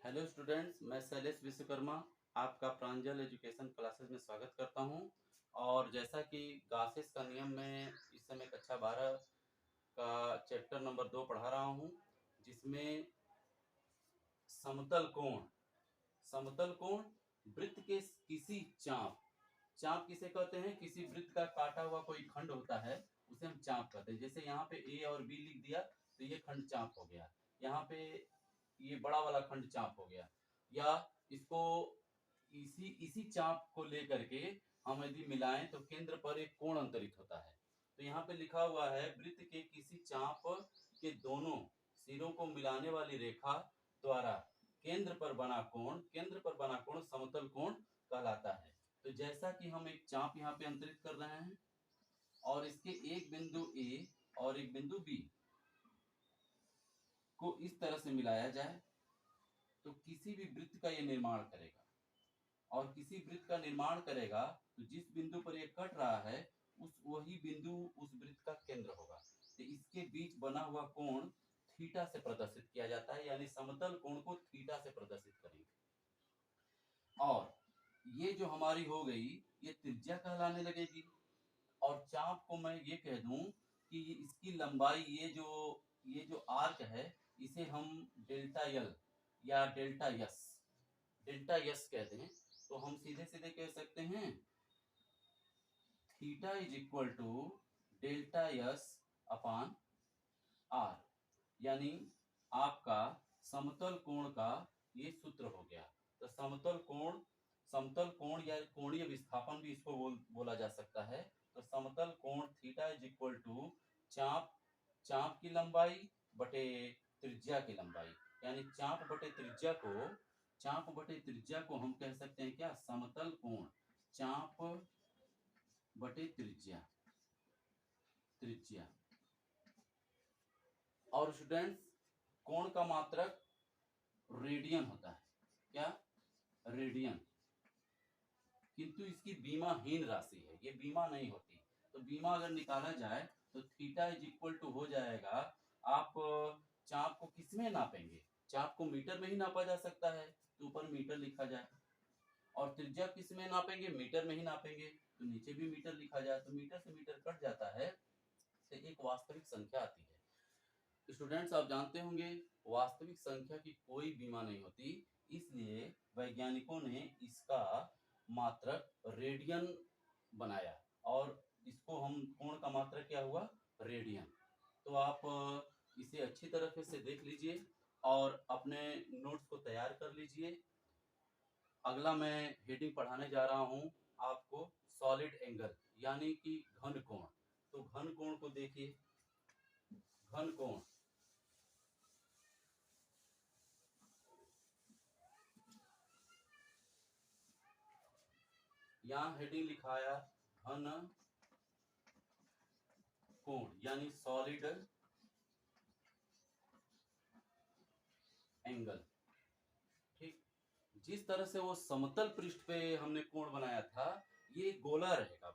Hello students, मैं शैलेश विश्वकर्मा आपका प्रांजल education classes में स्वागत करता हूं। और जैसा कि गासेस का नियम में इस समय कक्षा 12 का चैप्टर नंबर 2 पढ़ा रहा हूं, जिसमें समतल कोण वृत्त के किसी चाप किसे कहते हैं? किसी वृत्त का काटा हुआ कोई खंड होता है, उसे हम चाप कहते हैं। जैसे यहाँ पे ए और बी लिख दिया तो ये खंड चाप हो गया। यहाँ पे ये बड़ा वाला खंड चाप हो गया। या इसको इसी इसी चाप को लेकर के हम यदि मिलाएं तो केंद्र पर एक कोण अंतरित होता है। तो यहाँ पे लिखा हुआ है, वृत्त के किसी चाप के दोनों सिरों को मिलाने वाली रेखा द्वारा केंद्र पर बना कोण समतल कोण कहलाता है। तो जैसा कि हम एक चाप यहाँ पे अंतरित कर रहे हैं और इसके एक बिंदु ए और एक बिंदु बी को इस तरह से मिलाया जाए तो किसी भी वृत्त का ये निर्माण करेगा। और किसी वृत्त का निर्माण करेगा तो जिस बिंदु पर ये कट रहा है वही बिंदु उस वृत्त का केंद्र होगा। तो इसके बीच बना हुआ कोण थीटा से प्रदर्शित किया जाता है, यानी समतल कोण को थीटा से प्रदर्शित करेंगे। और ये जो हमारी हो गई, ये त्रिज्या कहलाने लगेगी। और चाप को मैं ये कह दूं कि इसकी लंबाई, ये जो आर्क है, इसे हम डेल्टा एल या डेल्टा यस कहते हैं। तो हम सीधे सीधे कह सकते हैं theta is equal to delta S upon R, यानी आपका समतल कोण का ये सूत्र हो गया। तो समतल कोण या कोणीय विस्थापन भी इसको बोला जा सकता है। तो समतल कोण थीटा इज इक्वल टू चाप की लंबाई बटे त्रिज्या की लंबाई, यानी चाप बटे त्रिज्या को हम कह सकते हैं क्या? समतल कोण चाप बटे त्रिज्या। और स्टूडेंट्स, कोण का मात्रक रेडियन होता है। क्या? रेडियन। किंतु इसकी बीमाहीन राशि है, ये बीमा नहीं होती। तो बीमा अगर निकाला जाए तो थीटा इज इक्वल टू हो जाएगा, आप चाप को किसमें नापेंगे? चाप को मीटर में ही नापा जा सकता है, तो ऊपर मीटर लिखा जाए। और त्रिज्या किस में नापेंगे? मीटर में ही नापेंगे, तो नीचे भी मीटर लिखा जाए। तो मीटर से मीटर कट जाता है तो एक वास्तविक संख्या आती है। तो स्टूडेंट्स, आप जानते होंगे वास्तविक संख्या की कोई बीमा नहीं होती, इसलिए वैज्ञानिकों ने इसका मात्रक रेडियन बनाया और इसको हम कोण का मात्रक क्या हुआ? रेडियन। तो आप इसे अच्छी तरह से देख लीजिए और अपने नोट्स को तैयार कर लीजिए। अगला मैं हेडिंग पढ़ाने जा रहा हूं आपको, सॉलिड एंगल यानी कि घन कोण। तो घन कोण को देखिए, घन कोण यहां हेडिंग लिखाया घन कोण यानी सॉलिड एंगल। ठीक, जिस तरह से वो समतल पृष्ठ पे हमने कोण बनाया था, ये गोला रहेगा,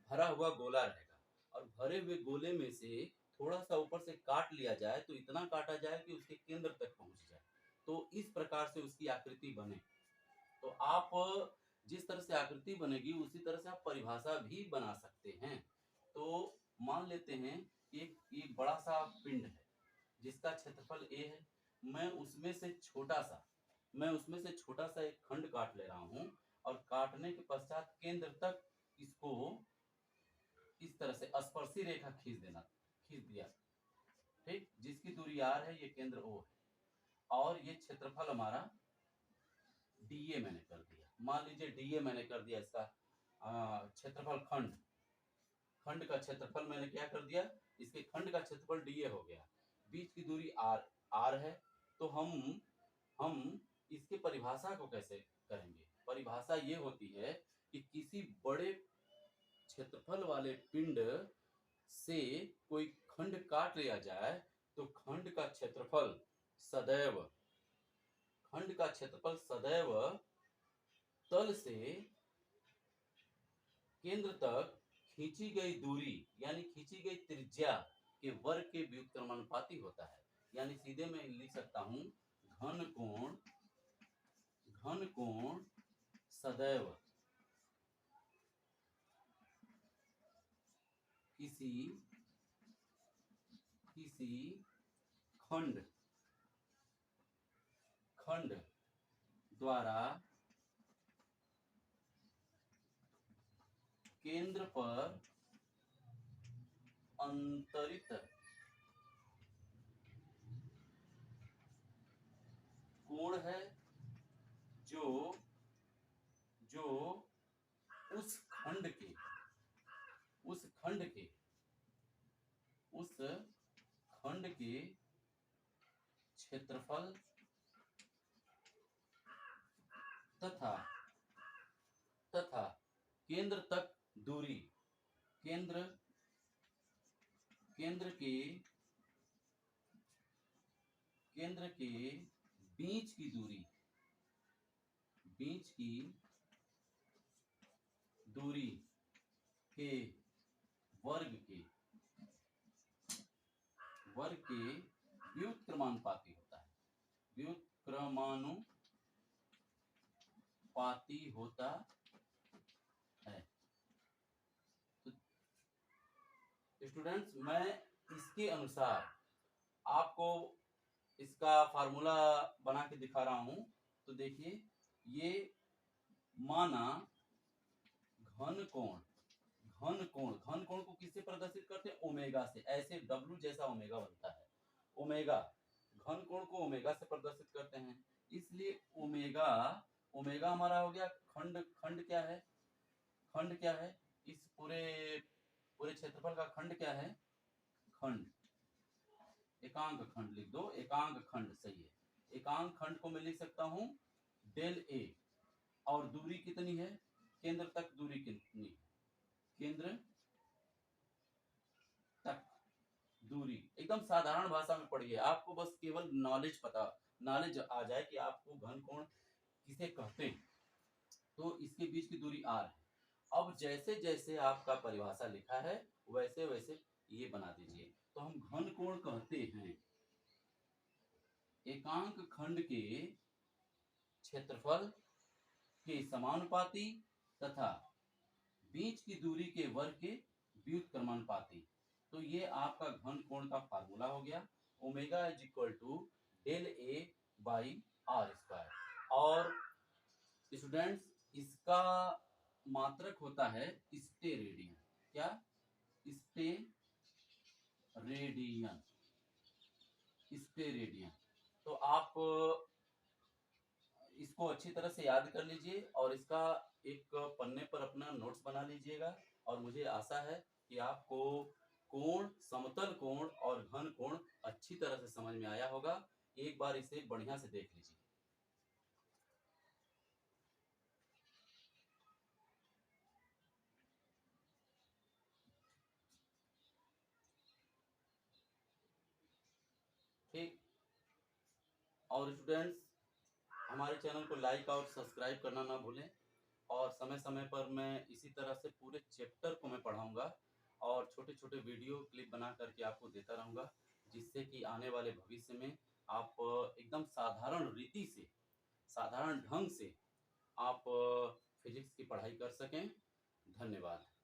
भरा हुआ गोला रहेगा। और भरे हुए गोले में से थोड़ा सा ऊपर से काट लिया जाए तो इतना काटा जाए कि उसके केंद्र तक पहुंच जाए, तो इस प्रकार से उसकी आकृति बने। तो आप जिस तरह से आकृति बनेगी उसी तरह से आप परिभाषा भी बना सकते हैं। तो मान लेते हैं एक बड़ा सा पिंड है जिसका क्षेत्रफल a है। मैं उसमें से छोटा सा एक खंड काट ले रहा हूं और काटने के पश्चात केंद्र तक इसको इस तरह से स्पर्शी रेखा खींच दिया। ठीक, जिसकी दूरी r है, ये केंद्र O है और ये क्षेत्रफल हमारा dA मैंने कर दिया। मान लीजिए dA मैंने कर दिया, इसका क्षेत्रफल खंड का क्षेत्रफल मैंने क्या कर दिया? इसके खंड का क्षेत्रफल dA हो गया। बीच की दूरी r है। तो हम इसके परिभाषा को कैसे करेंगे? परिभाषा ये होती है कि किसी बड़े क्षेत्रफल वाले पिंड से कोई खंड काट लिया जाए तो खंड का क्षेत्रफल सदैव तल से केंद्र तक खींची गई दूरी यानी खींची गई त्रिज्या के वर्ग के व्युत्क्रमानुपाती होता है। यानी सीधे मैं लिख सकता हूं घन कोण घन कोण सदैव किसी खंड द्वारा केंद्र पर अंतरित कोण है जो उस खंड के क्षेत्रफल तथा केंद्र तक दूरी केंद्र के बीच की दूरी के वर्ग के व्युत्क्रमानुपाती होता है। व्युत्क्रमानुपाती होता है। तो स्टूडेंट्स, मैं इसके अनुसार आपको इसका फार्मूला बना के दिखा रहा हूं। तो देखिए, ये माना घन कोण को किससे प्रदर्शित करते हैं? ओमेगा से। ऐसे W जैसा ओमेगा बनता है। ओमेगा, घन कोण को ओमेगा से प्रदर्शित करते हैं, इसलिए ओमेगा हमारा हो गया खंड क्या है? इस पूरे क्षेत्रफल का खंड क्या है? एकांक खंड लिख दो। एकांक खंड सही है। एकांक खंड को मैं लिख सकता हूं डेल ए। और दूरी कितनी है? केंद्र तक दूरी कितनी है? केंद्र तक दूरी। एकदम साधारण भाषा में पढ़िए, आपको बस केवल नॉलेज आ जाए कि आपको घन कोण किसे कहते हैं। तो इसके बीच की दूरी r है। अब जैसे जैसे आपका परिभाषा लिखा है वैसे वैसे ये बना दीजिए। तो हम घन कोण कहते हैं एकांक खंड के क्षेत्रफल के समानुपाती तथा बीच की दूरी के वर्ग के व्युत्क्रमानुपाती। तो ये आपका घन कोण का फार्मूला हो गया। Omega is equal to del A by R square. और स्टूडेंट्स, इसका मात्रक होता है स्टेरेडियन। क्या? स्टेरेडियन। तो आप इसको अच्छी तरह से याद कर लीजिए और इसका एक पन्ने पर अपना नोट्स बना लीजिएगा। और मुझे आशा है कि आपको कोण, समतल कोण और घन कोण अच्छी तरह से समझ में आया होगा। एक बार इसे बढ़िया से देख लीजिए। ठीक। और स्टूडेंट्स, हमारे चैनल को लाइक और सब्सक्राइब करना ना भूलें। और समय समय पर मैं इसी तरह से पूरे चैप्टर को मैं पढ़ाऊंगा और छोटे छोटे वीडियो क्लिप बना करके आपको देता रहूंगा, जिससे कि आने वाले भविष्य में आप एकदम साधारण रीति से, साधारण ढंग से आप फिजिक्स की पढ़ाई कर सकें। धन्यवाद।